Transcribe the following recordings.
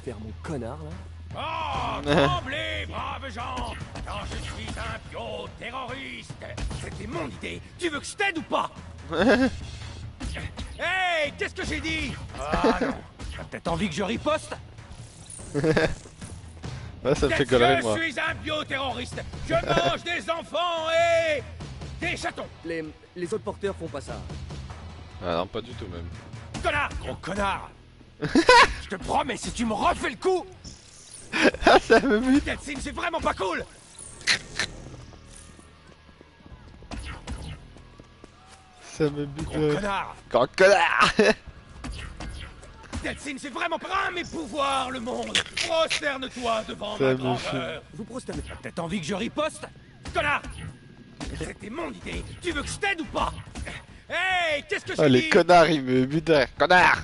faire mon connard là? Oh, tremblez, braves gens! Quand je suis un bio-terroriste! C'était mon idée! Tu veux que je t'aide ou pas? Hey, qu'est-ce que j'ai dit? Ah non! T'as peut-être envie que je riposte? Ouais, ça me fait galerie, moi. Je suis un bio-terroriste! Je mange des enfants et... des chatons! Les autres porteurs font pas ça. Ah non, pas du tout même. Connard! Gros connard! Je te promets, si tu me refais le coup... Ah, ça me bute. Yeltsin, c'est vraiment pas cool! Ça me bute. Gros connard! Grand connard. Yeltsin, c'est vraiment pas mes pouvoirs, le monde! Prosterne-toi devant Ça ma me grandeur! Vous prosternez. T'as peut-être envie que je riposte? Connard! C'était mon idée! Tu veux que je t'aide ou pas? Hey, qu'est-ce que Oh, j'ai les dit? connards, ils me butent. Connard.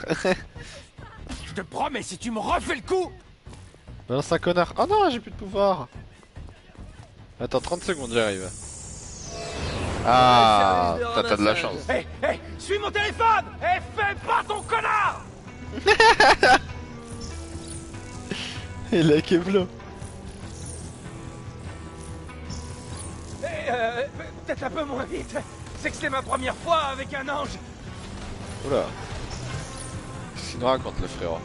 Je te promets, si tu me refais le coup... Balance un connard. Oh non, j'ai plus de pouvoir. Attends, 30 secondes, j'arrive. Ah, t'as de la chance. Hey, hey, suis mon téléphone! Et fais pas ton connard! Il a Kevlo. Hey, peut-être un peu moins vite. C'est que c'est ma première fois avec un ange. Oula. Qu'est-ce qu'il nous raconte, le frérot?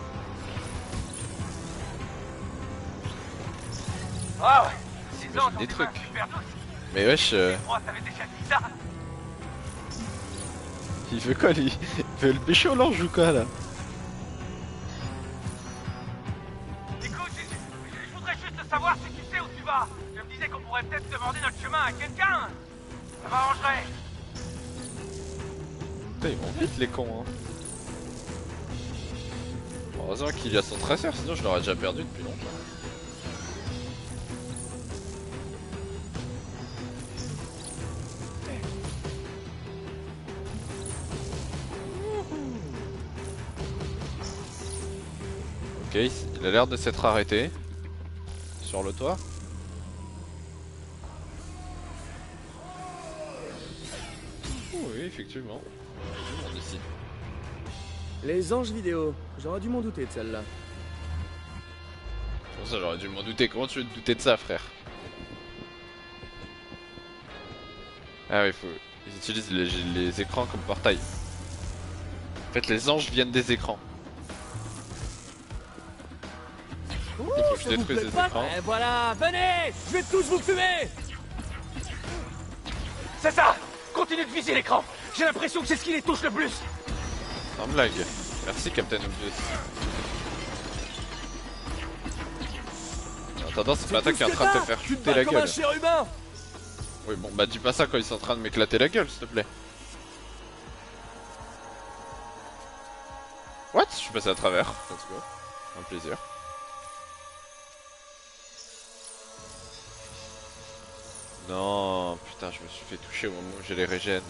Ah ouais, 6 ans, Des j'en ai trucs. pas super douce. Mais wesh, Moi, t'avais déjà dit ça. il veut quoi, lui? Il veut le pécho, l'ange ou quoi, là? Écoute, je voudrais juste savoir si tu sais où tu vas. Je me disais qu'on pourrait peut-être demander notre chemin à quelqu'un. Ça m'arrangerait. Putain, ils vont vite, les cons, hein. Bon, heureusement qu'il y a son traceur, sinon je l'aurais déjà perdu depuis longtemps. Ok, il a l'air de s'être arrêté. Sur le toit. Oh oui, effectivement. Il y a du monde ici. Les anges vidéo. J'aurais dû m'en douter de celle-là. Comment ça, j'aurais dû m'en douter. Comment tu veux te douter de ça, frère? Ah oui, faut... Ils utilisent les écrans comme portail. En fait, les anges viennent des écrans. Il faut que je détruise les écrans. Et voilà, venez! Je vais tous vous tuer! C'est ça. Continue de viser l'écran. J'ai l'impression que c'est ce qui les touche le plus. Sans blague. Merci, Captain Obvious. En attendant, c'est pas toi qui est en train de te faire shooter la comme un gueule. cher humain! Oui, bon, bah dis pas ça quand ils sont en train de m'éclater la gueule, s'il te plaît. What? Je suis passé à travers. Let's go. Un plaisir. Non, putain, je me suis fait toucher au moment où j'ai les régènes.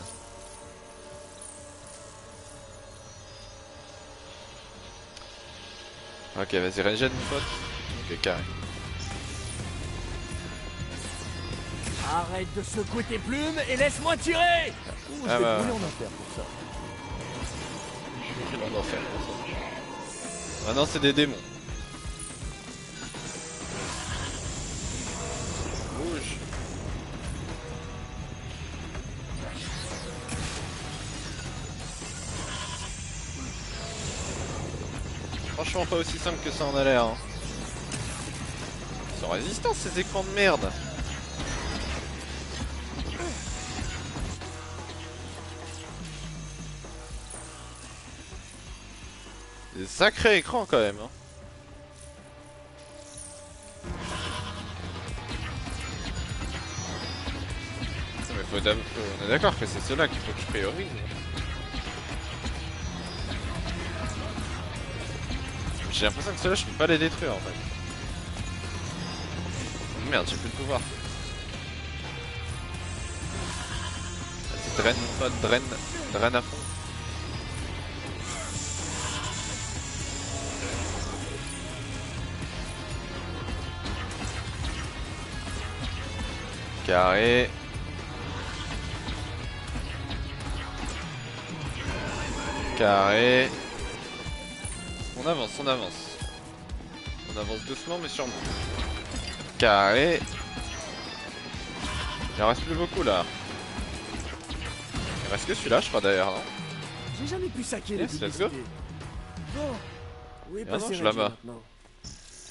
Ok, vas-y, régène, mon pote. Ok, carré. Arrête de secouer tes plumes et laisse-moi tirer! Ouh, je Ah vais bah. te brûler en enfer pour ça. Je vais en enfer. Ah non, c'est des démons. Bouge. Franchement, pas aussi simple que ça en a l'air. Hein. Ils sont résistants, ces écrans de merde. Des sacrés écrans quand même. Hein. Non, mais on est d'accord que c'est ceux-là qu'il faut que je priorise. J'ai l'impression que ceux-là je peux pas les détruire en fait. Merde, j'ai plus de pouvoir. Vas-y, draine mon pote, draine à fond. Carré. Carré. On avance, on avance. avance doucement mais sûrement. Carré. Il en reste plus beaucoup là. Il reste que celui-là je crois d'ailleurs, non? J'ai jamais pu saquer les Yes, let's go. publicités. Bon, où est Ah non, passé je suis Reggie là-bas. maintenant?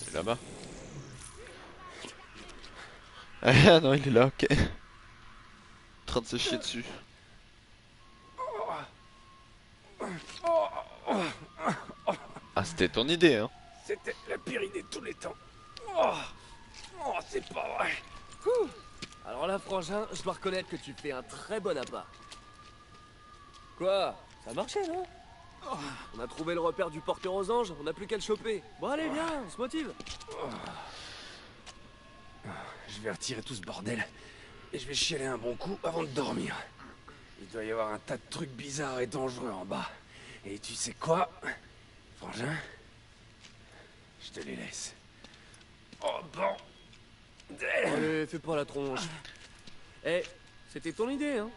Il est là-bas. Ah non, il est là, ok. En train de se chier dessus. Ah, c'était ton idée, hein. C'était la pire idée de tous les temps. Oh, oh c'est pas vrai. Ouh. Alors là, frangin, je dois reconnaître que tu fais un très bon appât. Quoi? Ça a marché, non? On a trouvé le repère du porteur aux anges, on n'a plus qu'à le choper. Bon allez, viens, on se motive. Je vais retirer tout ce bordel et je vais chialer un bon coup avant de dormir. Il doit y avoir un tas de trucs bizarres et dangereux en bas. Et tu sais quoi, frangin? Je te les laisse. Oh bon. Allez, fais pas la tronche. Eh, c'était ton idée, hein?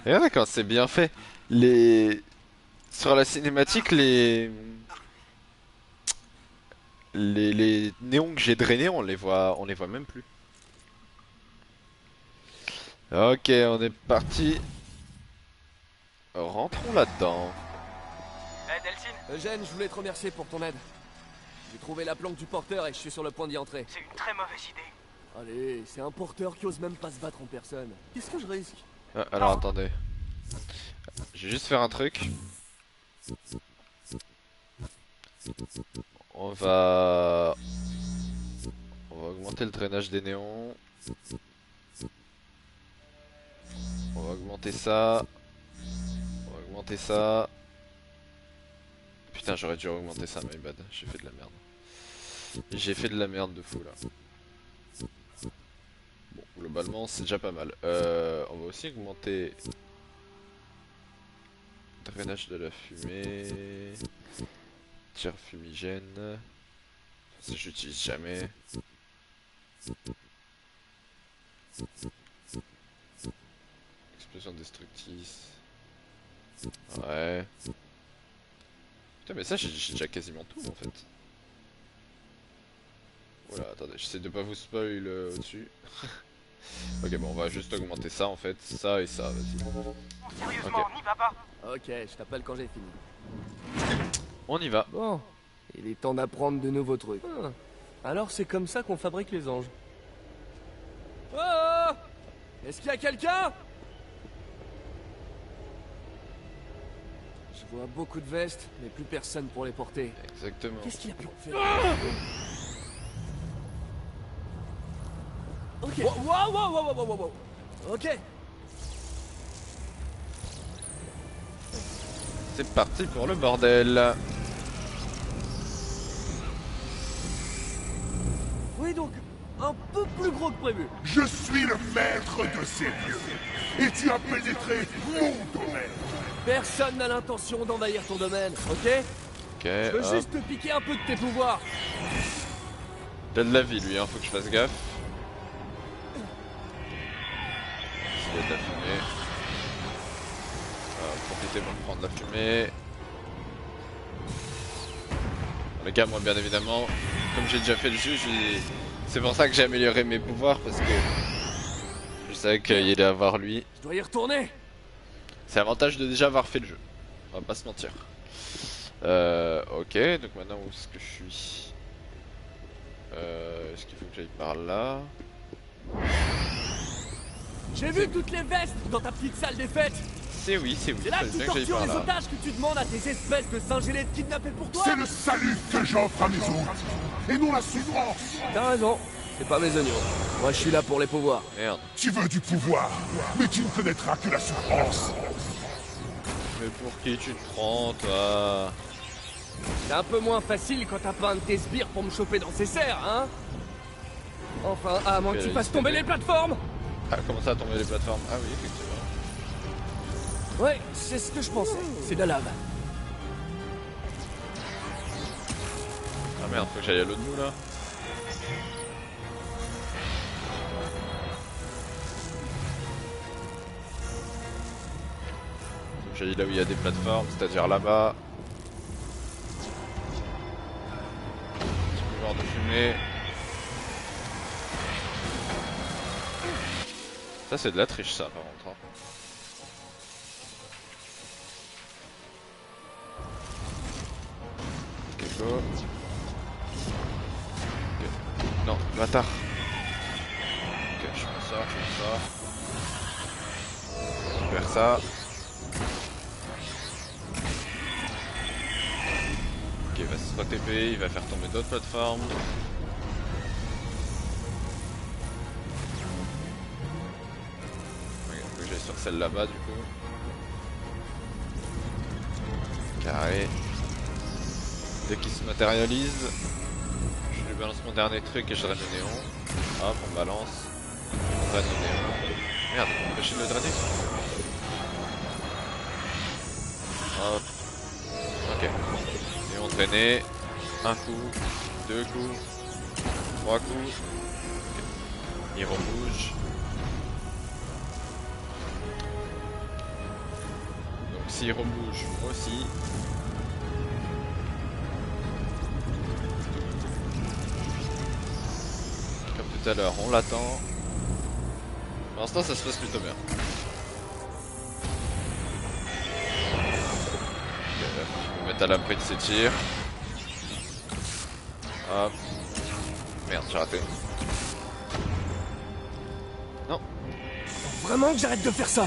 Regarde quand c'est bien fait. Sur la cinématique, les néons que j'ai drainés, on les voit même plus. Ok, on est parti. Rentrons là-dedans. Eh, Delphine, Eugène, je voulais te remercier pour ton aide. J'ai trouvé la planque du porteur et je suis sur le point d'y entrer. c'est une très mauvaise idée. Allez, c'est un porteur qui ose même pas se battre en personne. Qu'est-ce que je risque? Ah, alors attendez. Je vais juste faire un truc. On va augmenter le drainage des néons. On va augmenter ça. On va augmenter ça. Putain, j'aurais dû augmenter ça, my bad. J'ai fait de la merde. J'ai fait de la merde de fou là. Bon, globalement, c'est déjà pas mal. On va aussi augmenter le drainage de la fumée. Tir fumigène. Ça, j'utilise jamais. Explosion destructrice. Ouais. Putain, mais ça, j'ai déjà quasiment tout en fait. Voilà, attendez, j'essaie de pas vous spoil au-dessus. Ok, bon, on va juste augmenter ça en fait. Ça et ça, vas-y. Sérieusement, Ok. n'y va pas. Ok, je t'appelle quand j'ai fini. On y va. Bon, il est temps d'apprendre de nouveaux trucs. Ah, alors c'est comme ça qu'on fabrique les anges. Oh! Est-ce qu'il y a quelqu'un? Je vois beaucoup de vestes, mais plus personne pour les porter. Exactement. Qu'est-ce qu'il a pu en faire? Ok. Wow. Ok. C'est parti pour le bordel. Oui, donc, un peu plus gros que prévu. Je suis le maître de ces lieux, et tu as pénétré mon domaine. Personne n'a l'intention d'envahir ton domaine, ok? Ok, Je veux hop. juste te piquer un peu de tes pouvoirs. Il a de la vie lui, hein, faut que je fasse gaffe. Il y a de la fumée. Profitez pour prendre la fumée. Les gars, moi bien évidemment, comme j'ai déjà fait le jeu, c'est pour ça que j'ai amélioré mes pouvoirs parce que je savais qu'il allait avoir lui. Je dois y retourner. C'est l'avantage de déjà avoir fait le jeu. On va pas se mentir. Ok, donc maintenant où est-ce que je suis? Est-ce qu'il faut que j'aille par là? J'ai vu toutes les vestes dans ta petite salle des fêtes. C'est oui, c'est oui. C'est là que fallait tu bien que j'aille tortures par les là. otages que tu demandes à tes espèces de singes ailés de kidnapper pour toi. C'est le salut que j'offre à mes hôtes, et non la souffrance. T'as raison, c'est pas mes oignons. Moi je suis là pour les pouvoirs. Merde. Tu veux du pouvoir, mais tu ne connaîtras que la souffrance. Mais pour qui tu te prends, toi? C'est un peu moins facile quand t'as pas un de tes sbires pour me choper dans ses serres, hein? Enfin, à moins que tu fasses tomber les plateformes. Ah, comment ça a tombé les plateformes? Ah oui, effectivement. Ouais, c'est ce que je pensais. C'est de la lave. Ah merde, faut que j'aille à l'autre bout là. j'allais là où il y a des plateformes, c'est-à-dire là-bas. Petit couloir de fumée. Ça c'est de la triche ça par contre. Hein. Ok, go. Ok. Non, bâtard. Ok, je fais ça, je perds ça. Ok, il va se re-TP, il va faire tomber d'autres plateformes. Ok, faut que j'aille sur celle là-bas du coup. Carré. Dès qu'il se matérialise, je lui balance mon dernier truc et je draine le néon. Hop, on balance. On draine le néon. Merde, on peut empêcher de le drainer. Hop. Ok. Néon drainé. Un coup, deux coups, trois coups. Okay. Il rebouge. Donc s'il rebouge, moi aussi. Tout à l'heure, on l'attend. Pour l'instant, ça se passe plutôt bien. Okay, je vais me mettre à l'abri de ses tirs. Hop. Merde, j'ai raté. Non. Faut vraiment que j'arrête de faire ça.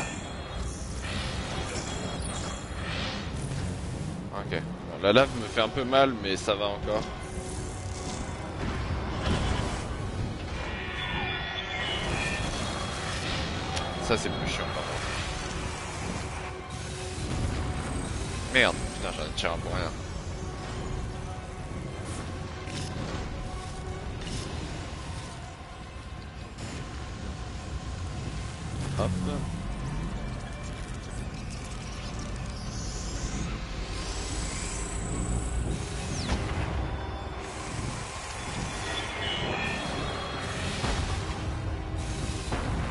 Ok. Bon, la lave me fait un peu mal, mais ça va encore. Ça c'est plus chiant par contre. Merde, putain j'en ai tiré un pour rien. Hop.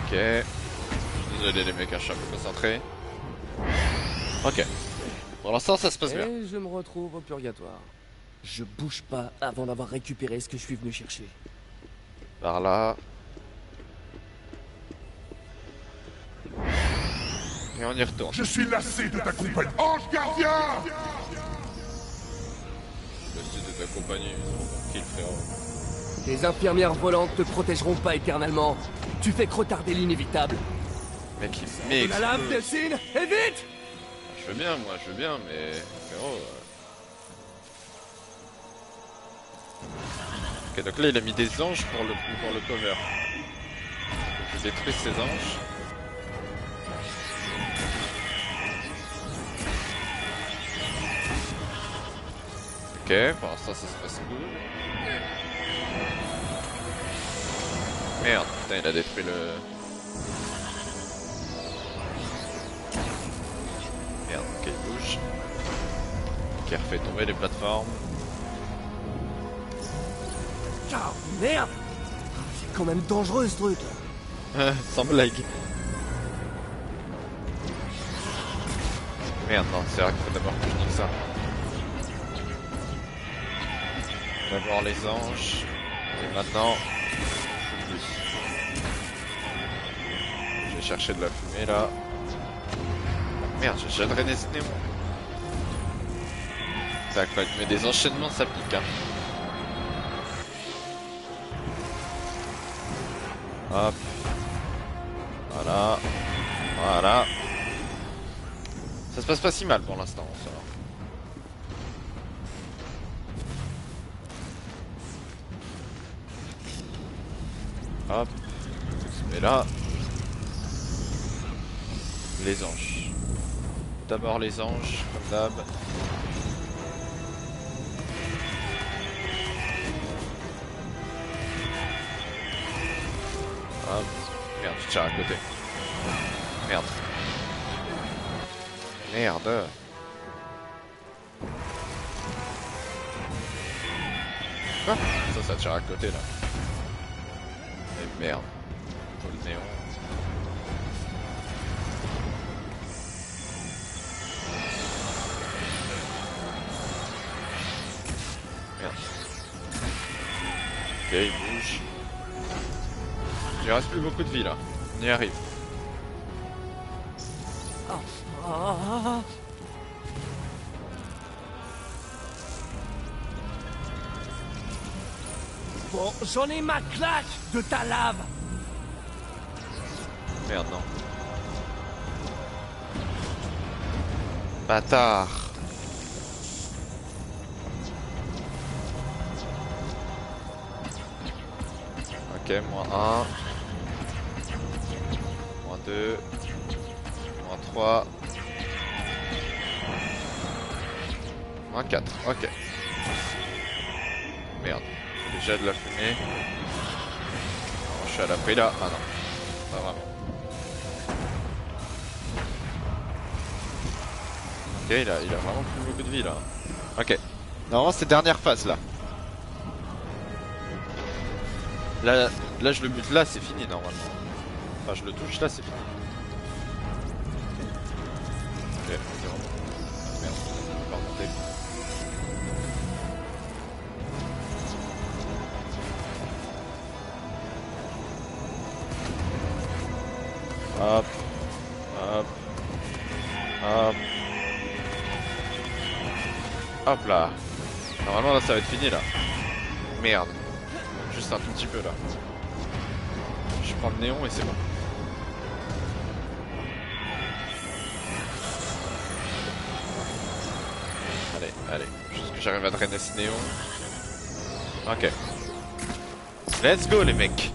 Ok. Désolé les mecs, je suis un peu concentré. Ok. Pour l'instant ça se passe bien. Et je me retrouve au purgatoire. Je bouge pas avant d'avoir récupéré ce que je suis venu chercher. Par là. Et on y retourne. Je suis lassé de ta compagnie. Ange gardien! Le style de ta compagnie, ils sont tranquilles frérot. Les infirmières volantes te protégeront pas éternellement. Tu fais que retarder l'inévitable. Mec, il La lave, Delphine, et vite! Je veux bien, moi, je veux bien, mais frérot. Ok, donc là il a mis des anges pour le cover. Donc, je détruis ces anges. Ok, pour l'instant ça se passe cool. Merde, putain, il a détruit le. Merde, ok, il bouge. Ok, il refait tomber les plateformes. Ah, merde! C'est quand même dangereux ce truc. Sans blague. Merde, non, c'est vrai qu'il faut d'abord que je nique ça. D'abord les anges. Et maintenant. Plus. Je vais chercher de la fumée là. Merde, j'ai déjà drainé ce néon. Tac, mais des enchaînements ça pique hein. Hop. Voilà. Voilà. Ça se passe pas si mal pour l'instant, ça va. Hop. On se met là. Les anges. D'abord les anges, comme d'hab. Hop. Merde, je tire à côté. Merde. Merde. Ah, ça tire à côté là. Et merde. Faut le néon. Ok, il bouge. Il reste plus beaucoup de vie là. On y arrive. Bon, j'en ai ma claque de ta lave. Merde, non. Bâtard. Ok, -1. -2. -3. -4. Ok. Merde. Déjà de la fumée. Non, je suis à l'abri là. Ah non. Pas vraiment. Ok, il a vraiment plus beaucoup de vie là. Ok. Normalement c'est dernière phase là. Là je le bute là, c'est fini normalement. Enfin je le touche là, c'est fini. Ok, c'est bon. Merde, je peux pas remonter. Hop. Hop. Hop. Hop là. Normalement là ça va être fini là. Merde. Juste un tout petit peu là. Je prends le néon et c'est bon. Allez. Juste que j'arrive à drainer ce néon. Ok. Let's go les mecs.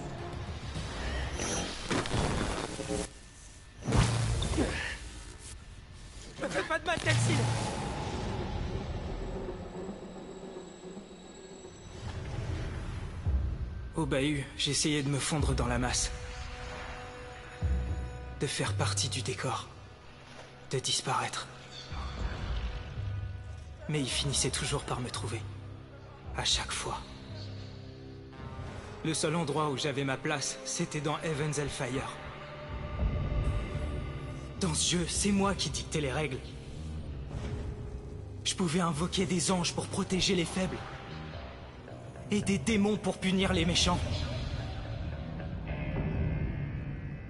Ne fais pas de mal, Delphine. Au bahut, j'essayais de me fondre dans la masse. De faire partie du décor. De disparaître. Mais il finissait toujours par me trouver. À chaque fois. Le seul endroit où j'avais ma place, c'était dans Heaven's Hellfire. Dans ce jeu, c'est moi qui dictais les règles. Je pouvais invoquer des anges pour protéger les faibles. Et des démons pour punir les méchants.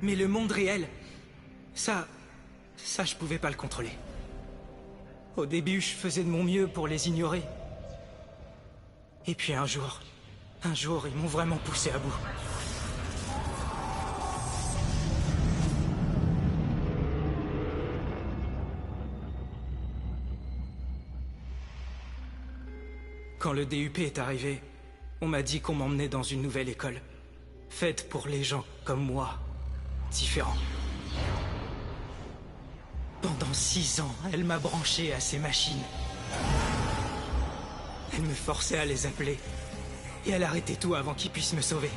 Mais le monde réel, ça je pouvais pas le contrôler. Au début, je faisais de mon mieux pour les ignorer. Et puis un jour, ils m'ont vraiment poussé à bout. Quand le DUP est arrivé, on m'a dit qu'on m'emmenait dans une nouvelle école, faite pour les gens comme moi, différents. Pendant 6 ans, elle m'a branché à ces machines. Elle me forçait à les appeler, et elle arrêtait tout avant qu'ils puissent me sauver.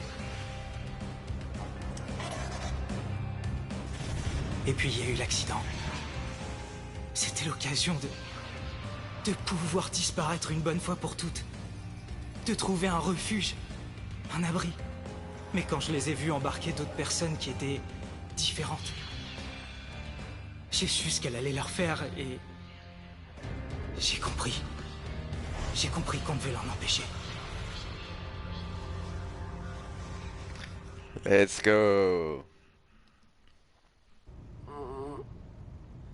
Et puis il y a eu l'accident. C'était l'occasion de pouvoir disparaître une bonne fois pour toutes. De trouver un refuge, un abri. Mais quand je les ai vus embarquer d'autres personnes qui étaient différentes, j'ai su ce qu'elle allait leur faire et... J'ai compris. J'ai compris qu'on devait l'en empêcher. Let's go.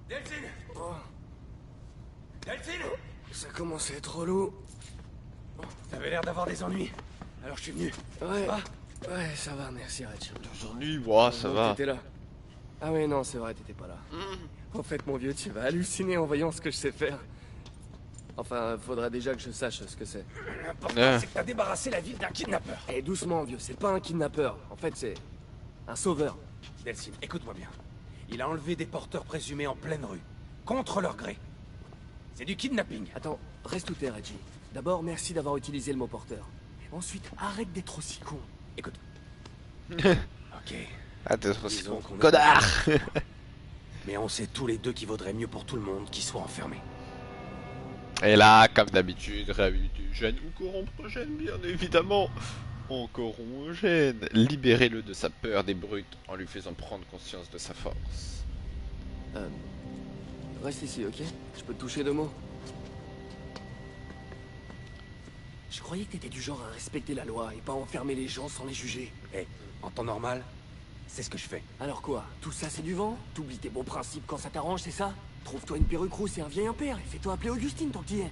Delphine. Delphine. Ça commence à être relou. T'avais l'air d'avoir des ennuis. Alors je suis venu. Ouais. Ça va? Ouais, ça va, merci Rach. Aujourd'hui, ouah, ça Donc, va. T'étais là. Ah ouais, non, c'est vrai, t'étais pas là. En fait, mon vieux, tu vas halluciner en voyant ce que je sais faire. Enfin, faudra déjà que je sache ce que c'est. L'important, c'est que t'as débarrassé la ville d'un kidnappeur. Eh, doucement, vieux, c'est pas un kidnappeur. En fait, c'est un sauveur. Delphine, écoute-moi bien. Il a enlevé des porteurs présumés en pleine rue, contre leur gré. C'est du kidnapping. Attends, reste où t'es, Reggie. D'abord, merci d'avoir utilisé le mot porteur. Ensuite, arrête d'être aussi con. Écoute. Ok. Ah, t'es trop si Disons con. qu'on est- Connard. Mais on sait tous les deux qu'il vaudrait mieux pour tout le monde qu'il soit enfermé. Et là, comme d'habitude, réhabiliter Eugène ou corrompre Eugène, bien évidemment. On corrompt Eugène. Libérez-le de sa peur des brutes en lui faisant prendre conscience de sa force. Reste ici, ok? Je peux te toucher 2 mots? Je crois croyais que t'étais du genre à respecter la loi et pas enfermer les gens sans les juger. Eh, en temps normal, c'est ce que je fais. Alors quoi? Tout ça c'est du vent? T'oublies tes bons principes quand ça t'arrange, c'est ça? Trouve-toi une perruque rousse et un vieil impair et fais-toi appeler Augustine tant qu'il y est.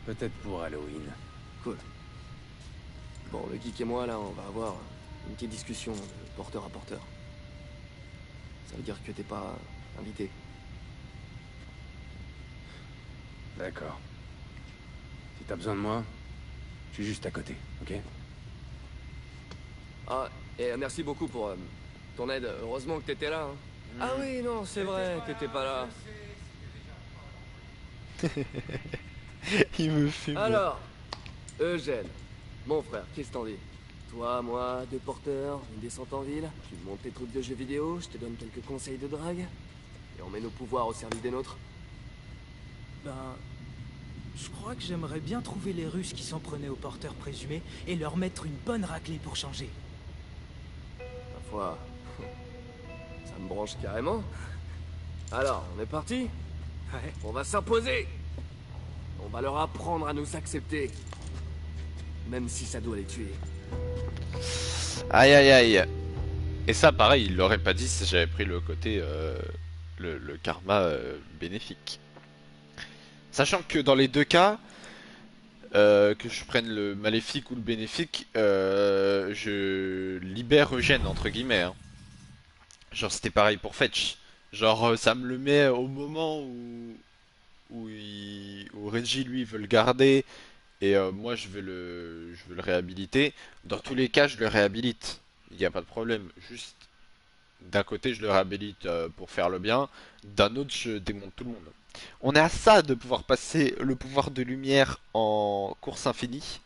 Peut-être pour Halloween. Cool. Bon, le geek et moi, là, on va avoir une petite discussion de porteur à porteur. Ça veut dire que t'es pas invité. D'accord. Si t'as besoin de moi, je suis juste à côté, ok? Ah, et merci beaucoup pour ton aide. Heureusement que t'étais là. Hein. Ah oui, non, c'est vrai, t'étais pas là. Il me fume. Alors, Eugène, mon frère, qu'est-ce que t'en dis? Toi, moi, deux porteurs, une descente en ville, tu me montres tes trucs de jeux vidéo, je te donne quelques conseils de drague, et on met nos pouvoirs au service des nôtres. Ben... Je crois que j'aimerais bien trouver les Russes qui s'en prenaient aux porteurs présumés et leur mettre une bonne raclée pour changer. Ma foi, ça me branche carrément. Alors, on est parti? Ouais. On va s'imposer. On va leur apprendre à nous accepter. Même si ça doit les tuer. Aïe aïe aïe. Et ça pareil, il l'aurait pas dit si j'avais pris le côté le karma bénéfique. Sachant que dans les deux cas, que je prenne le maléfique ou le bénéfique, je libère Eugène entre guillemets. Hein. Genre c'était pareil pour Fetch. Genre ça me le met au moment où Reggie lui veut le garder et moi je veux le réhabiliter. Dans tous les cas je le réhabilite. Il n'y a pas de problème. Juste d'un côté je le réhabilite pour faire le bien, d'un autre je démonte tout le monde. On est à ça de pouvoir passer le pouvoir de lumière en course infinie.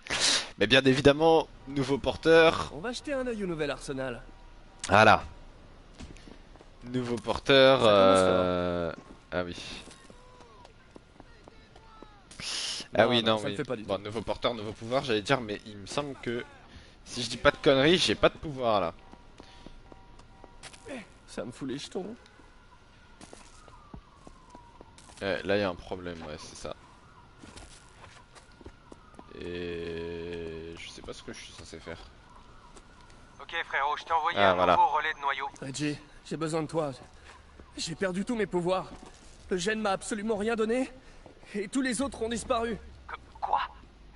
Mais bien évidemment, nouveau porteur. On va jeter un œil au nouvel arsenal. Voilà. Nouveau porteur. Ah oui. Ah oui, non, ça le oui. fait pas du Bon, tout. nouveau porteur, nouveau pouvoir, j'allais dire, mais il me semble que si je dis pas de conneries, j'ai pas de pouvoir là. Ça me fout les jetons. Là, il y a un problème, ouais, c'est ça. Et je sais pas ce que je suis censé faire. Ok frérot, je t'ai envoyé Ah, un voilà. nouveau relais de noyau. Reggie, j'ai besoin de toi. J'ai perdu tous mes pouvoirs. Eugène m'a absolument rien donné. Et tous les autres ont disparu. Quoi?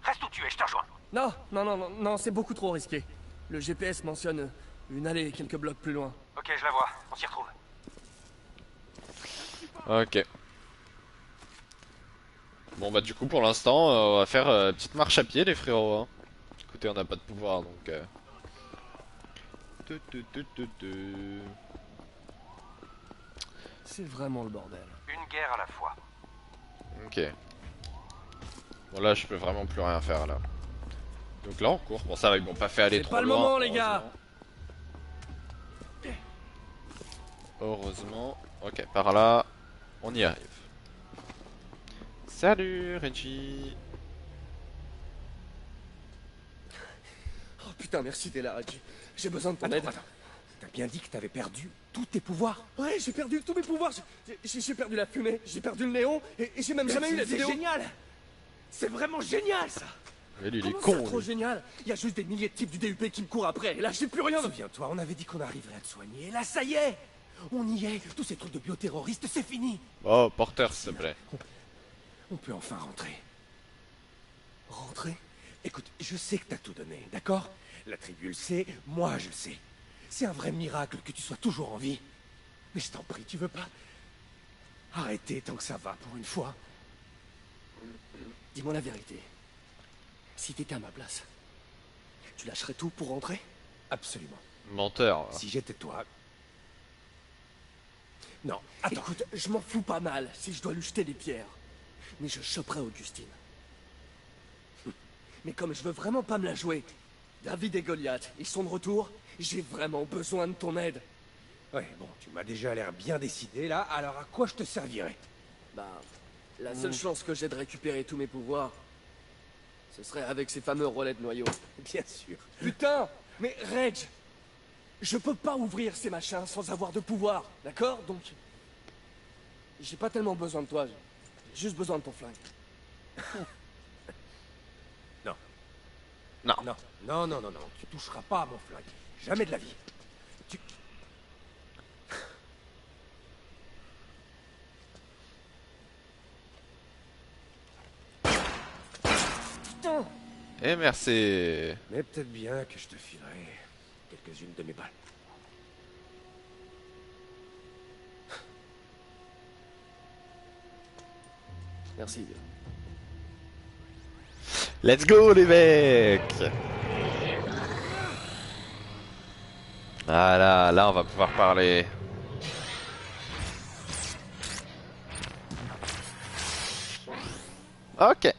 Reste où tu es, je te rejoins. Non, non, non, non, non, c'est beaucoup trop risqué. Le GPS mentionne une allée quelques blocs plus loin. Ok, je la vois, on s'y retrouve. Ok. Bon bah du coup pour l'instant on va faire petite marche à pied les frérots hein. Écoutez on n'a pas de pouvoir donc C'est vraiment le bordel. Une guerre à la fois. Ok. Bon là je peux vraiment plus rien faire là. Donc là on court, bon ça va ils m'ont pas fait aller C'est trop pas le loin. moment les gars. Heureusement. Ok par là on y arrive. Salut Reggie. Oh putain, merci t'es là, Reggie. J'ai besoin de ton aide. Attends. T'as bien dit que t'avais perdu tous tes pouvoirs. Ouais, j'ai perdu tous mes pouvoirs. J'ai perdu la fumée, j'ai perdu le néon, et j'ai même jamais eu la vidéo. C'est génial. C'est vraiment génial ça. Mais lui il est Comment con ça, trop lui. génial. Il y a juste des milliers de types du DUP qui me courent après, et là j'ai plus rien. Souviens-toi, on avait dit qu'on arriverait à te soigner. Et là, ça y est. On y est. Tous ces trucs de bioterroristes, c'est fini. Oh porteur s'il te plaît. On peut enfin rentrer. Rentrer? Écoute, je sais que t'as tout donné, d'accord? La tribu le sait, moi je le sais. C'est un vrai miracle que tu sois toujours en vie. Mais je t'en prie, tu veux pas arrêter tant que ça va pour une fois? Dis-moi la vérité. Si t'étais à ma place, tu lâcherais tout pour rentrer? Absolument. Menteur. Si j'étais toi... Non, attends. Écoute, je m'en fous pas mal si je dois lui jeter des pierres. Mais je choperai Augustine. Mais comme je veux vraiment pas me la jouer, David et Goliath, ils sont de retour, j'ai vraiment besoin de ton aide. Ouais, bon, tu m'as déjà l'air bien décidé là, alors à quoi je te servirais? Bah, la seule chance que j'ai de récupérer tous mes pouvoirs, ce serait avec ces fameux relais de noyau. Bien sûr. Putain, mais Reg, je peux pas ouvrir ces machins sans avoir de pouvoir, d'accord? Donc, j'ai pas tellement besoin de toi, j'ai juste besoin de ton flingue. Non. Non. Non, non, non, non, non. Tu toucheras pas à mon flingue. Jamais de la vie. Tu... Putain! Et merci. Mais peut-être bien que je te filerai quelques-unes de mes balles. Merci. Let's go les mecs. Voilà, là on va pouvoir parler. Ok.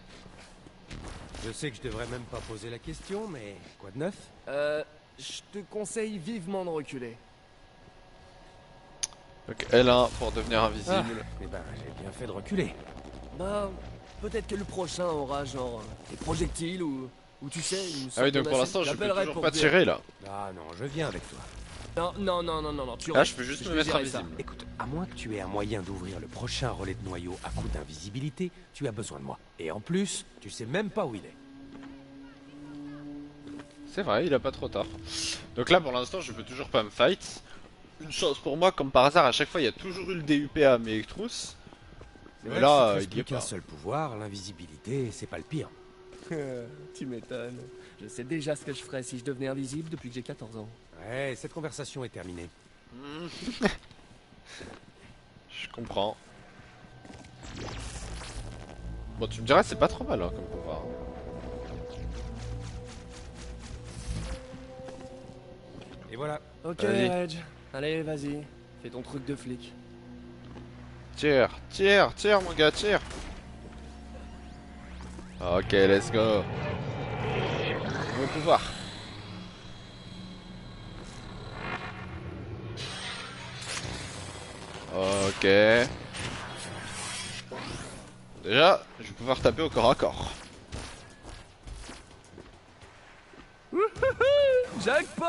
Je sais que je devrais même pas poser la question, mais quoi de neuf? Je te conseille vivement de reculer. Donc L1 pour devenir invisible. Eh ben, j'ai bien fait de reculer. Bah, peut-être que le prochain aura genre des projectiles ou tu sais, une Ah oui, sorte donc de pour machine. l'instant je peux J'appellerai toujours pour pas dire- tirer là. Ah non, je viens avec toi. Non, tu Là restes, je peux juste je me te mettre dirai ça. invisible. Écoute, à moins que tu aies un moyen d'ouvrir le prochain relais de noyau à coup d'invisibilité, tu as besoin de moi. Et en plus, tu sais même pas où il est. C'est vrai, il a pas trop tard. Donc là pour l'instant je peux toujours pas me fight. Une chance pour moi, comme par hasard, à chaque fois il y a toujours eu le DUP à mes trousses. C'est Mais vrai là, que si tu il y est restes plus qu'un pas. seul pouvoir, l'invisibilité, c'est pas le pire. Tu m'étonnes. Je sais déjà ce que je ferais si je devenais invisible depuis que j'ai 14 ans. Ouais, cette conversation est terminée. Je comprends. Bon, tu me diras, c'est pas trop mal hein, comme pouvoir. Et voilà. Ok, Vas-y. Reg. Allez, vas-y. Fais ton truc de flic. Tire, tire, tire mon gars, tire. Ok, let's go. Mon pouvoir. Ok. Déjà, je vais pouvoir taper au corps à corps. Jackpot!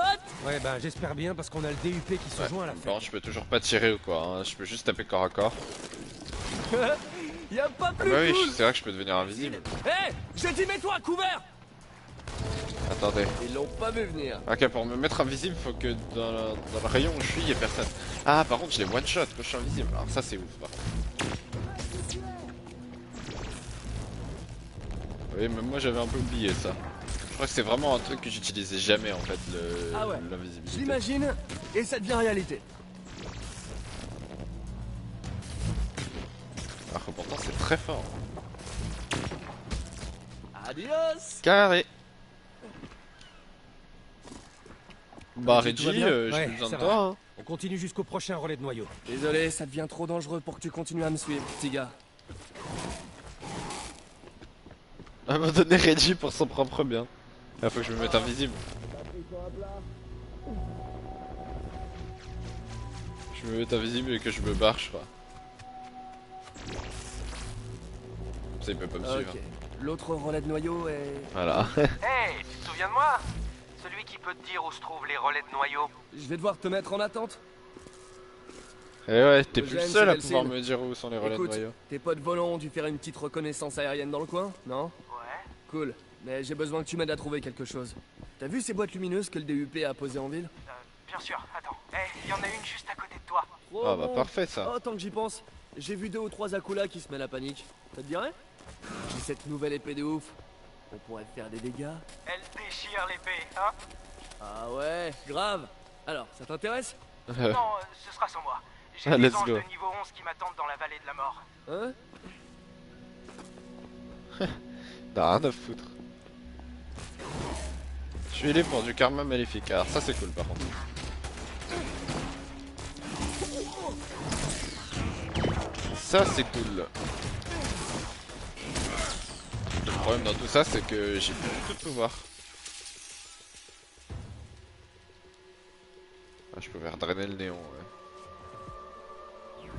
Ouais, ben j'espère bien parce qu'on a le DUP qui se joint à la Bon, fête. je peux toujours pas tirer ou quoi, hein. Je peux juste taper corps à corps. Y'a pas Ah plus bah oui, cool! c'est vrai que je peux devenir invisible. Hé! J'ai dit mets-toi à couvert! Attendez. Ils l'ont pas vu venir. Ok, pour me mettre invisible, faut que dans le rayon où je suis, il y ait personne. Ah, par contre, je les one shot quand je suis invisible. Alors ça, c'est ouf. Par contre. Oui, même moi, j'avais un peu oublié ça. Je crois que c'est vraiment un truc que j'utilisais jamais en fait, Ah ouais. Je l'invisibilité. l'imagine, et ça devient réalité. Alors que pourtant, c'est très fort. Adios! Carré. Bah, Reggie, tout va Reggie, bien j'ai Ouais, plus besoin ça de va. toi. Hein. On continue jusqu'au prochain relais de noyau. Désolé, ça devient trop dangereux pour que tu continues à me suivre, petit gars. Abandonner Reggie pour son propre bien. Il faut que je me mette invisible. Je me mette invisible et que je me barre, je crois. Comme ça, il peut pas me suivre. Ok. L'autre relais de noyau est... Voilà. Hey, tu te souviens de moi? Celui qui peut te dire où se trouvent les relais de noyau. Je vais devoir te mettre en attente. Et ouais, t'es plus le Eugène, seul à c'est pouvoir Delcine. me dire où sont les relais Écoute, de noyau. tes potes volants ont dû faire une petite reconnaissance aérienne dans le coin, non? Ouais. Cool. Mais j'ai besoin que tu m'aides à trouver quelque chose. T'as vu ces boîtes lumineuses que le DUP a posées en ville? Bien sûr, attends. Hey, il y en a une juste à côté de toi. Oh, Ah bah bon. parfait ça. Oh, tant que j'y pense. J'ai vu 2 ou 3 Akula qui se met la panique. Ça te dirait? J'ai cette nouvelle épée de ouf. On pourrait faire des dégâts. Elle déchire l'épée, hein? Ah ouais, grave. Alors, ça t'intéresse? Non, ce sera sans moi. J'ai Ah, des let's anges go. de niveau 11 qui m'attendent dans la vallée de la mort. Hein? T'as rien à foutre. Je suis allé pour du karma maléfique. Alors ça c'est cool par contre. Ça c'est cool. Le problème dans tout ça c'est que j'ai plus du tout de pouvoir. Ah, je peux faire drainer le néon, ouais.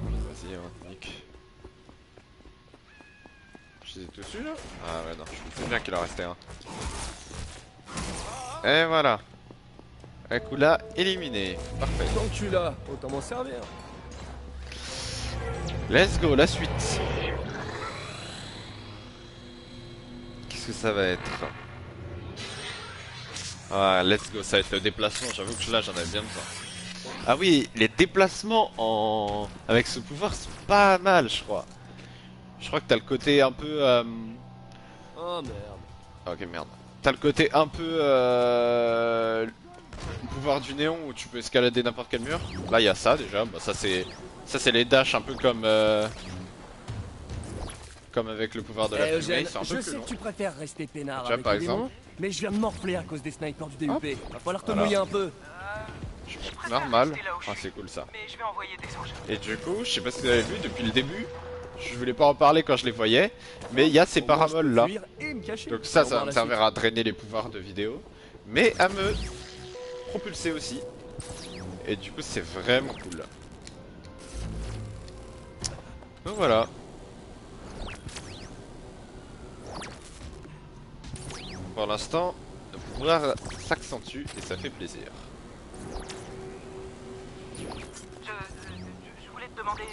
Vas-y, hein, nique. Je les ai tous eu là? Ah ouais non, je sais bien qu'il en restait un. Et voilà. Akula éliminé. Parfait. Tant que tu l'as, autant m'en servir. Let's go, la suite. Qu'est-ce que ça va être? Ah, let's go, ça va être le déplacement. J'avoue que là, j'en avais bien besoin. Ah oui, les déplacements avec ce pouvoir sont pas mal, je crois. Je crois que t'as le côté un peu... Oh merde. Ok, merde. T'as le côté un peu... le pouvoir du néon où tu peux escalader n'importe quel mur. Là, il y a ça déjà. Bah, ça, c'est les dashs un peu comme... comme avec le pouvoir de la fumée. C'est un peu je plus sais long. que tu préfères rester peinard Tu vois, avec par les démons, exemple. mais je viens de morfler à cause des snipers du DUP. Hop. Va falloir te Voilà. mouiller un peu. Normal. Ah, c'est cool ça. Mais je vais envoyer des engins. Et du coup, je sais pas si vous avez vu depuis le début, je voulais pas en parler quand je les voyais, mais il y a ces paraboles là. Donc ça va me servir à drainer les pouvoirs de vidéo, mais à me propulser aussi. Et du coup, c'est vraiment cool. Donc voilà. Pour l'instant, le pouvoir s'accentue et ça fait plaisir. Je voulais te demander,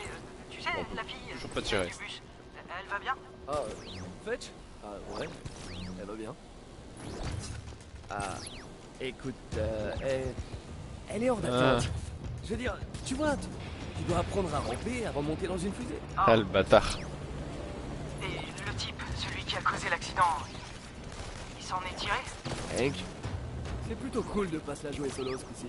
tu sais, la fille Toujours pas tiré. du bus, elle va bien? Ah, Fetch? Ah ouais, elle va bien. Ah, écoute, elle est hors d'attente. Je veux dire, tu vois, tu dois apprendre à ramper avant de monter dans une fusée. Ah le bâtard. Et le type, celui qui a causé l'accident, il s'en est tiré? Hank, c'est plutôt cool de pas se la jouer solo ce coup-ci.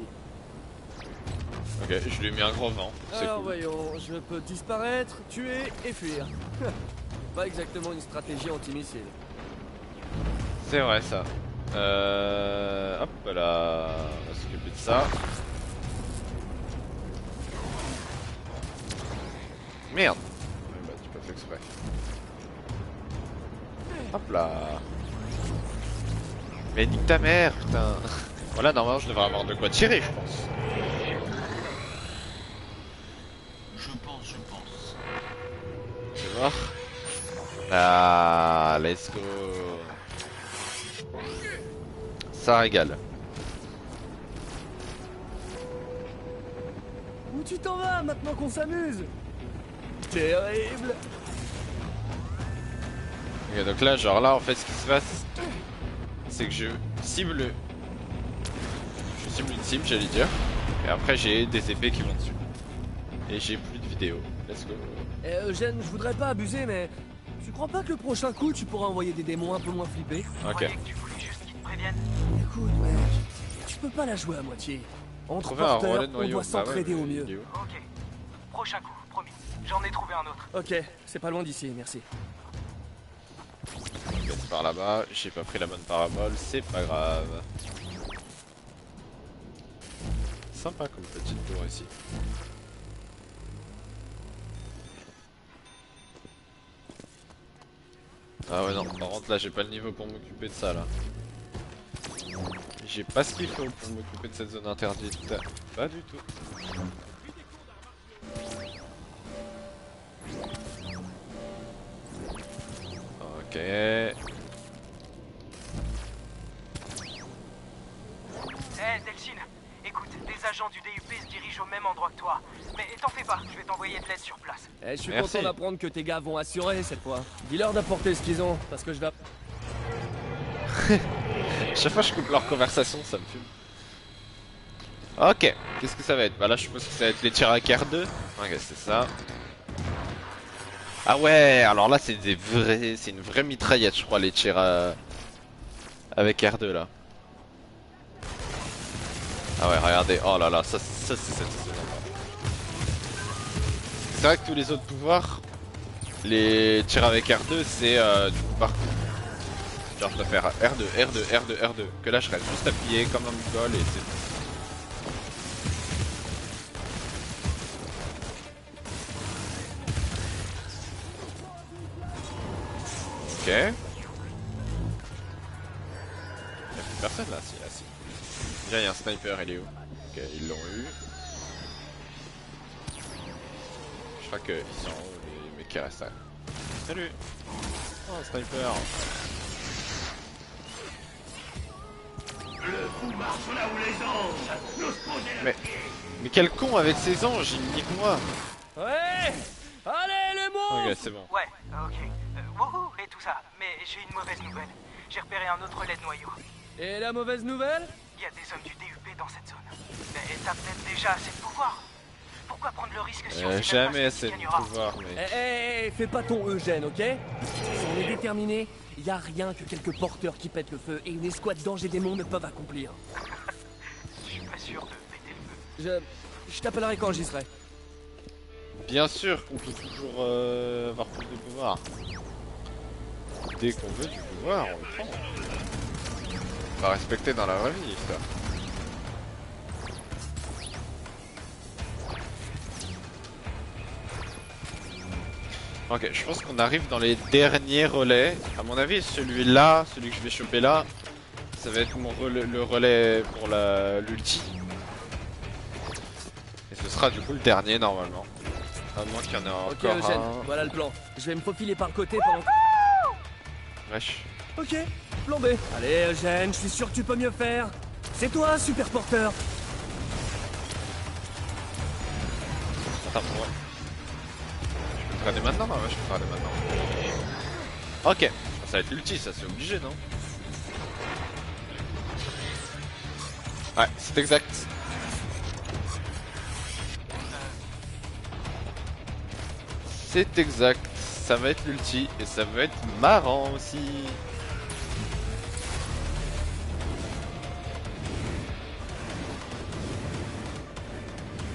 Ok, je lui ai mis un gros vent. C'est Alors cool. voyons, je peux disparaître, tuer et fuir. Pas exactement une stratégie anti-missile. C'est vrai ça. Hop là, on va s'occuper de ça. Merde. Bah, tu peux faire exprès. Hop là. Mais nique ta mère, putain. Voilà, normalement je devrais avoir de quoi tirer, je pense. Je pense. Tu vois. Ah, let's go. Ça régale. Où tu t'en vas maintenant qu'on s'amuse? Terrible. Ok, donc là, genre là, en fait, ce qui se passe, c'est que je cible une cible, j'allais dire, et après j'ai des épées qui vont dessus. Et j'ai plus de vidéos. Let's go. Eugène, je voudrais pas abuser, mais tu crois pas que le prochain coup tu pourras envoyer des démons un peu moins flippés? Ok. Croyais que tu voulais juste qu'ils te préviennent. Écoute, ouais, tu peux pas la jouer à moitié. Entre Trouver un relais porteurs, de on noyau. doit s'entraider Bah ouais, au mieux. il est où? Ok. Prochain coup, promis. J'en ai trouvé un autre. Ok, c'est pas loin d'ici, merci. Ok, c'est par là-bas. J'ai pas pris la bonne parabole, c'est pas grave. Sympa comme petite tour ici. Ah ouais non, par contre là j'ai pas le niveau pour m'occuper de ça là. J'ai pas ce qu'il faut pour m'occuper de cette zone interdite. Pas du tout. Ok. Eh, Delphine, écoute, des agents du DUP se dirigent au même endroit que toi. Mais t'en fais pas, je vais t'envoyer de l'aide sur place. Eh, je suis Merci. content d'apprendre que tes gars vont assurer cette fois. Dis-leur d'apporter ce qu'ils ont, parce que je vais... Chaque fois que je coupe leur conversation, ça me fume. Ok, qu'est-ce que ça va être? Bah là je suppose que ça va être les tirs avec R2. Ok, c'est ça. Ah ouais, alors là c'est une vraie mitraillette je crois les tirs avec R2 là. Ah ouais, regardez, oh là là, ça c'est cette zone. C'est vrai que tous les autres pouvoirs, les tirs avec R2 c'est du coup partout. Genre je dois faire R2, R2, R2, R2. Que là je reste juste appuyé comme un mongol et c'est tout. Ok. Y'a plus personne là, si, là, si. Déjà y'a un sniper, il est où? Ok, ils l'ont eu. Je crois qu'ils sont en haut, les mecs qui restent là. Salut! Oh, un sniper! Mais quel con avec ses anges, il nique moi! Ouais! Allez! Ok, c'est bon. Ouais, ok. Wouhou et tout ça. Mais j'ai une mauvaise nouvelle. J'ai repéré un autre relais de noyau. Et la mauvaise nouvelle? Il y a des hommes du DUP dans cette zone. Mais t'as peut-être déjà assez de pouvoir. Pourquoi prendre le risque si on sait même Jamais pas ce assez qui de gagnera? pouvoir, Eh, mais... fais pas ton Eugène, ok? Si on est déterminé, y a rien que quelques porteurs qui pètent le feu et une escouade d'anges et démons ne peuvent accomplir. Je suis pas sûr de péter le feu. Je t'appellerai quand j'y serai. Bien sûr qu'on peut toujours avoir plus de pouvoir. Dès qu'on veut du pouvoir, on le prend. Pas respecté dans la vraie vie, ça. Ok, je pense qu'on arrive dans les derniers relais. À mon avis, celui-là, celui que je vais choper là, ça va être le relais pour l'ulti. Et ce sera du coup le dernier normalement. À moins qu'il y en ait Ok encore Eugène, un. voilà le plan. Je vais me faufiler par le côté pendant... Wesh. Ok, plan B. Allez Eugène, je suis sûr que tu peux mieux faire. C'est toi, super porteur. Attends, pour moi. Je peux traîner maintenant? Ouais, je peux traîner maintenant. Ok, ça va être l'ulti, ça c'est obligé, non? Ouais, c'est exact. C'est exact, ça va être l'ulti et ça va être marrant aussi.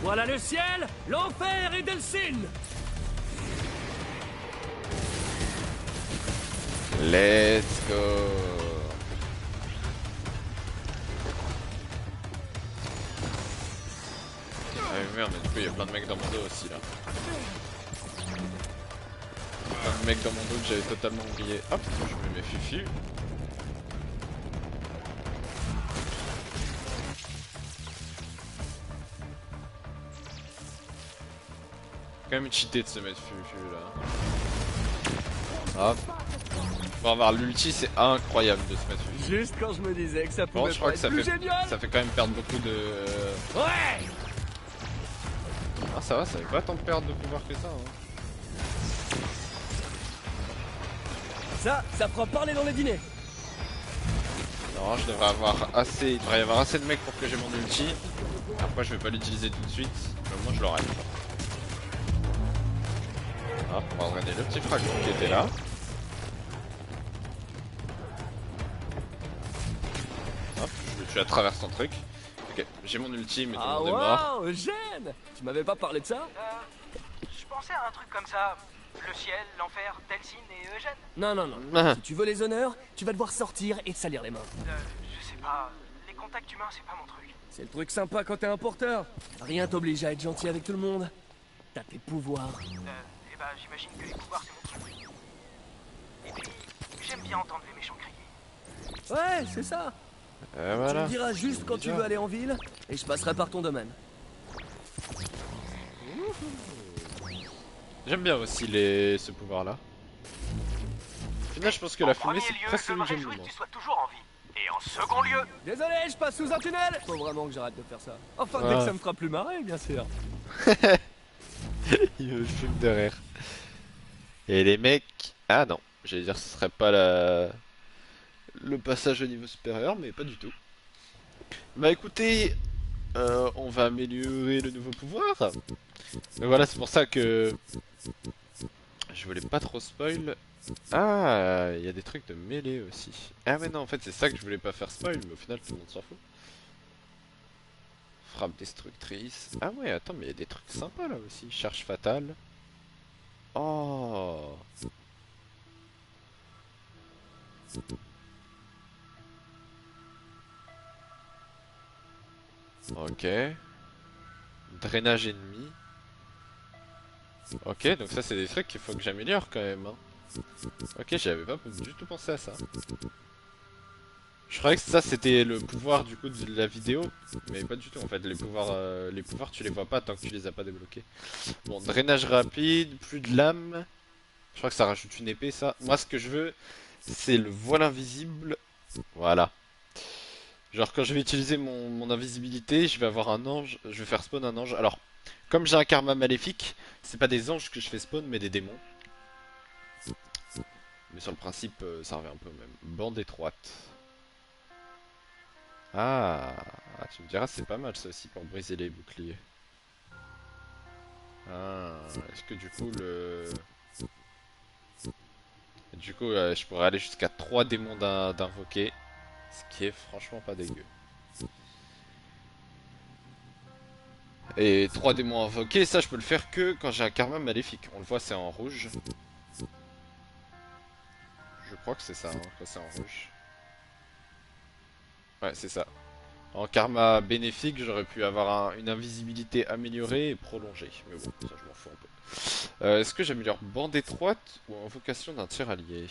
Voilà le ciel, l'enfer et Delcine. Let's go. Ah mais merde, mais du coup il y a plein de mecs dans mon dos aussi là. Plein de mecs dans mon dos que j'avais totalement oublié. Hop, je mets mes fufus. Quand même cheaté de se mettre fufu là. Hop. Pour avoir l'ulti, c'est incroyable de se mettre fufu. Juste quand je me disais que ça Bon, pouvait je crois pas que être ça plus fait, génial. ça fait quand même perdre beaucoup de... Ouais. Ah ça va, ça fait pas tant de perdre de pouvoir que ça. Hein. Ça fera parler dans les dîners. Non, je devrais avoir assez... Il devrait y avoir assez de mecs pour que j'ai mon ulti. Après, je vais pas l'utiliser tout de suite, mais au moins je l'aurai. Hop, on va drainer le petit fragment qui était là. Hop, je le tue à travers son truc. Ok, j'ai mon ulti, mais tout le Ah monde est mort. waouh, Eugène. Tu m'avais pas parlé de ça? Je pensais à un truc comme ça. Le ciel, l'enfer, Delcine et Eugène. Non, non, non. Ah. Si tu veux les honneurs, tu vas devoir sortir et te salir les mains. Je sais pas. Les contacts humains, c'est pas mon truc. C'est le truc sympa quand t'es un porteur. Rien t'oblige à être gentil avec tout le monde. T'as tes pouvoirs. Eh ben, j'imagine que les pouvoirs, c'est mon truc. Et puis, j'aime bien entendre les méchants crier. Ouais, c'est ça. Et Tu voilà. me diras juste quand tu bizarre. veux aller en ville et je passerai par ton domaine. J'aime bien aussi ce pouvoir là. Au final, je pense que la En fumée premier c'est lieu, presque je celui me que j'aime le réjouis que moins. tu sois toujours en vie. Et en second lieu, Désolé, je passe sous un tunnel. Faut vraiment que j'arrête de faire ça. Enfin, dès Ouais. que ça me fera plus marrer, bien sûr. Il me fume de rire. Et les mecs... Ah non, j'allais dire ce serait pas le passage au niveau supérieur, mais pas du tout. Bah écoutez, on va améliorer le nouveau pouvoir. Mais voilà, c'est pour ça que... Je voulais pas trop spoil. Ah, il y a des trucs de mêlée aussi. Ah mais non, en fait c'est ça que je voulais pas faire spoil, mais au final tout le monde s'en fout. Frappe destructrice. Ah ouais, attends, mais il y a des trucs sympas là aussi. Charge fatale. Oh. Ok. Drainage ennemi. Ok, donc ça c'est des trucs qu'il faut que j'améliore quand même. Hein. Ok, j'avais pas du tout pensé à ça. Je croyais que ça c'était le pouvoir du coup de la vidéo, mais pas du tout en fait. Les pouvoirs tu les vois pas tant que tu les as pas débloqués. Bon, drainage rapide, plus de lames. Je crois que ça rajoute une épée ça. Moi ce que je veux, c'est le voile invisible. Voilà. Genre quand je vais utiliser mon invisibilité, je vais avoir un ange, je vais faire spawn un ange. Alors, comme j'ai un karma maléfique, c'est pas des anges que je fais spawn mais des démons. Mais sur le principe, ça revient un peu au même. Bande étroite. Ah, tu me diras, c'est pas mal ça aussi pour briser les boucliers. Ah, est-ce que du coup je pourrais aller jusqu'à 3 démons d'invoquer, ce qui est franchement pas dégueu. Et 3 démons invoqués, ça je peux le faire que quand j'ai un karma maléfique. On le voit, c'est en rouge. Je crois que c'est ça, hein, quand c'est en rouge. Ouais, c'est ça. En karma bénéfique, j'aurais pu avoir une invisibilité améliorée et prolongée. Mais bon, ça je m'en fous un peu. Est-ce que j'améliore bande étroite ou invocation d'un tir allié?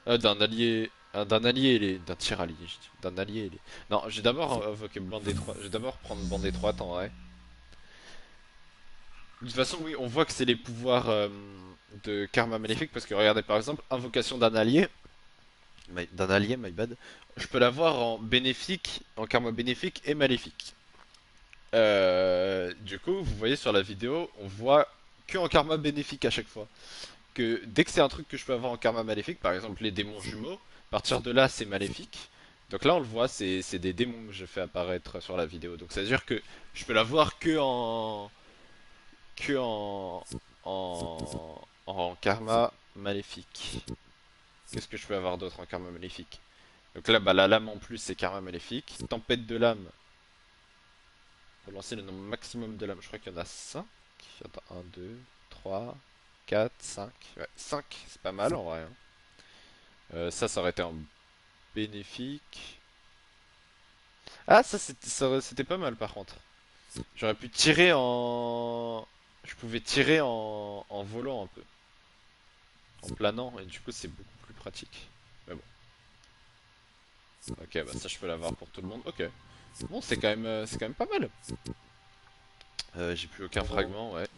D'un allié... d'un allié ailé. D'un tir allié, je dis. D'un allié ailé. Non, j'ai d'abord invoqué bande étroite. Je vais d'abord prendre bande étroite en vrai. De toute façon, oui, on voit que c'est les pouvoirs de karma maléfique. Parce que regardez, par exemple, invocation d'un allié. D'un allié, my bad. Je peux l'avoir en bénéfique, en karma bénéfique et maléfique. Du coup, vous voyez sur la vidéo, on voit que en karma bénéfique à chaque fois. Que dès que c'est un truc que je peux avoir en karma maléfique, par exemple les démons jumeaux, à partir de là c'est maléfique. Donc là on le voit, c'est des démons que je fais apparaître sur la vidéo. Donc ça veut dire que je peux l'avoir que en karma maléfique. Qu'est-ce que je peux avoir d'autre en karma maléfique? Donc là, bah, la lame en plus, c'est karma maléfique. Tempête de lame. Pour lancer le nombre maximum de lames, je crois qu'il y en a 5. Attends, 1, 2, 3, 4, 5. Ouais, 5, c'est pas mal en vrai, hein. Ça aurait été en bénéfique. Ah, c'était pas mal par contre. J'aurais pu tirer en... Je pouvais tirer en volant un peu. En planant, et du coup c'est beaucoup plus pratique. Mais bon. Ok, bah ça je peux l'avoir pour tout le monde. Ok. Bon, c'est quand même pas mal. J'ai plus aucun fragment, ouais.